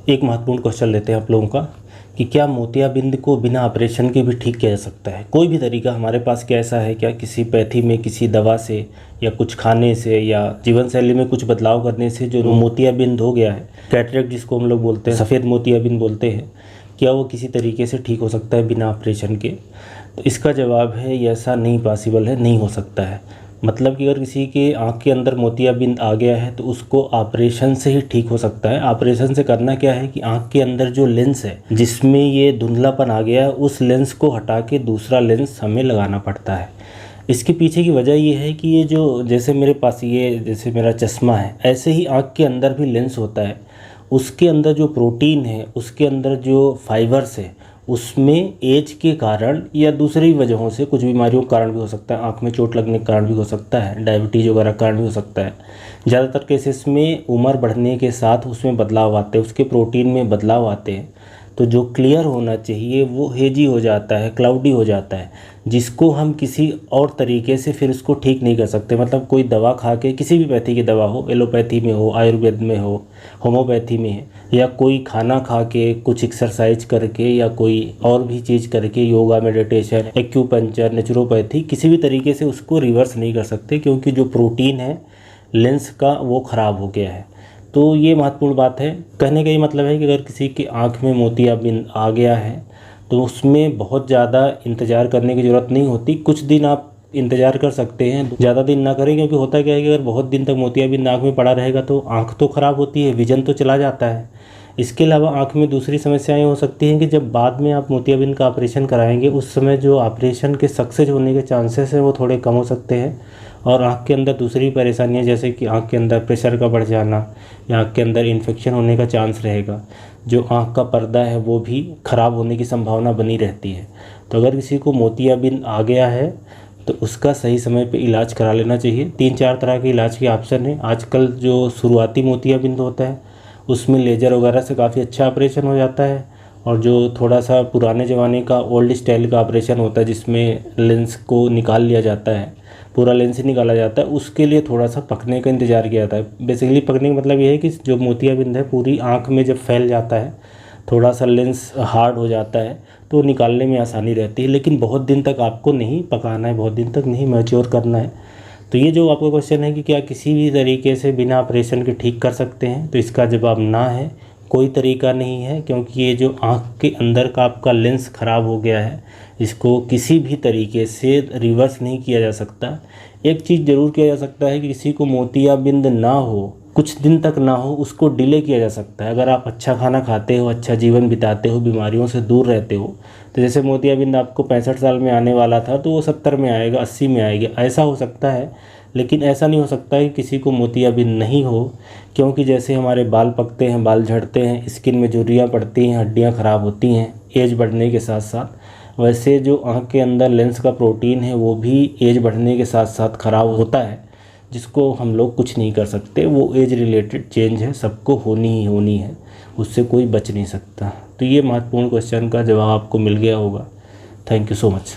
एक महत्वपूर्ण क्वेश्चन लेते हैं आप लोगों का कि क्या मोतियाबिंद को बिना ऑपरेशन के भी ठीक किया जा सकता है। कोई भी तरीका हमारे पास क्या ऐसा है क्या, किसी पैथी में किसी दवा से या कुछ खाने से या जीवन शैली में कुछ बदलाव करने से जो मोतियाबिंद हो गया है, कैटरेक्ट जिसको हम लोग बोलते हैं, सफ़ेद मोतियाबिंद बोलते हैं, क्या वो किसी तरीके से ठीक हो सकता है बिना ऑपरेशन के? तो इसका जवाब है ये ऐसा नहीं पॉसिबल है, नहीं हो सकता है। मतलब कि अगर किसी के आँख के अंदर मोतियाबिंद आ गया है तो उसको ऑपरेशन से ही ठीक हो सकता है। ऑपरेशन से करना क्या है कि आँख के अंदर जो लेंस है जिसमें ये धुंधलापन आ गया है, उस लेंस को हटा के दूसरा लेंस हमें लगाना पड़ता है। इसके पीछे की वजह ये है कि ये जो जैसे मेरे पास ये जैसे मेरा चश्मा है, ऐसे ही आँख के अंदर भी लेंस होता है। उसके अंदर जो प्रोटीन है, उसके अंदर जो फाइबर्स है, उसमें एज के कारण या दूसरी वजहों से, कुछ बीमारियों के कारण भी हो सकता है, आँख में चोट लगने के कारण भी हो सकता है, डायबिटीज़ वगैरह के कारण भी हो सकता है। ज़्यादातर केसेस में उम्र बढ़ने के साथ उसमें बदलाव आते हैं, उसके प्रोटीन में बदलाव आते हैं। तो जो क्लियर होना चाहिए वो हेजी हो जाता है, क्लाउडी हो जाता है, जिसको हम किसी और तरीके से फिर उसको ठीक नहीं कर सकते। मतलब कोई दवा खा के, किसी भी पैथी की दवा हो, एलोपैथी में हो, आयुर्वेद में हो, होम्योपैथी में है, या कोई खाना खा के, कुछ एक्सरसाइज करके या कोई और भी चीज़ करके, योगा, मेडिटेशन, एक्यूपंक्चर, नेचुरोपैथी, किसी भी तरीके से उसको रिवर्स नहीं कर सकते, क्योंकि जो प्रोटीन है लेंस का वो ख़राब हो गया है। तो ये महत्वपूर्ण बात है। कहने का ये मतलब है कि अगर किसी की आँख में मोतियाबिंद आ गया है तो उसमें बहुत ज़्यादा इंतज़ार करने की ज़रूरत नहीं होती। कुछ दिन आप इंतज़ार कर सकते हैं, ज़्यादा दिन ना करें, क्योंकि होता क्या है कि अगर बहुत दिन तक मोतियाबिंद आँख में पड़ा रहेगा तो आँख तो ख़राब होती है, विजन तो चला जाता है। इसके अलावा आँख में दूसरी समस्याएं हो सकती हैं कि जब बाद में आप मोतियाबिंद का ऑपरेशन कराएंगे, उस समय जो ऑपरेशन के सक्सेस होने के चांसेस हैं वो थोड़े कम हो सकते हैं। और आँख के अंदर दूसरी परेशानियाँ, जैसे कि आँख के अंदर प्रेशर का बढ़ जाना या आँख के अंदर इन्फेक्शन होने का चांस रहेगा। जो आँख का पर्दा है वो भी ख़राब होने की संभावना बनी रहती है। तो अगर किसी को मोतियाबिंद आ गया है तो उसका सही समय पे इलाज करा लेना चाहिए। 3-4 तरह के इलाज के ऑप्शन हैं। आजकल जो शुरुआती मोतियाबिंद होता है उसमें लेज़र वगैरह से काफ़ी अच्छा ऑपरेशन हो जाता है, और जो थोड़ा सा पुराने ज़माने का ओल्ड स्टाइल का ऑपरेशन होता है जिसमें लेंस को निकाल लिया जाता है, पूरा लेंस ही निकाला जाता है, उसके लिए थोड़ा सा पकने का इंतज़ार किया जाता है। बेसिकली पकने का मतलब ये है कि जो मोतियाबिंद है पूरी आँख में जब फैल जाता है, थोड़ा सा लेंस हार्ड हो जाता है तो निकालने में आसानी रहती है। लेकिन बहुत दिन तक आपको नहीं पकाना है, बहुत दिन तक नहीं मैच्योर करना है। तो ये जो आपका क्वेश्चन है कि क्या किसी भी तरीके से बिना ऑपरेशन के ठीक कर सकते हैं, तो इसका जवाब ना है, कोई तरीका नहीं है। क्योंकि ये जो आँख के अंदर का आपका लेंस ख़राब हो गया है, इसको किसी भी तरीके से रिवर्स नहीं किया जा सकता। एक चीज़ ज़रूर किया जा सकता है कि किसी को मोतियाबिंद ना हो, कुछ दिन तक ना हो, उसको डिले किया जा सकता है। अगर आप अच्छा खाना खाते हो, अच्छा जीवन बिताते हो, बीमारियों से दूर रहते हो, तो जैसे मोतियाबिंद आपको 65 साल में आने वाला था तो वो 70 में आएगा, 80 में आएगा, ऐसा हो सकता है। लेकिन ऐसा नहीं हो सकता है कि किसी को मोतियाबिंद नहीं हो, क्योंकि जैसे हमारे बाल पकते हैं, बाल झड़ते हैं, स्किन में झुर्रियाँ पड़ती हैं, हड्डियाँ ख़राब होती हैं एज बढ़ने के साथ साथ, वैसे जो आँख के अंदर लेंस का प्रोटीन है वो भी एज बढ़ने के साथ साथ ख़राब होता है, जिसको हम लोग कुछ नहीं कर सकते। वो एज रिलेटेड चेंज है, सबको होनी ही होनी है, उससे कोई बच नहीं सकता। तो ये महत्वपूर्ण क्वेश्चन का जवाब आपको मिल गया होगा। Thank you so much.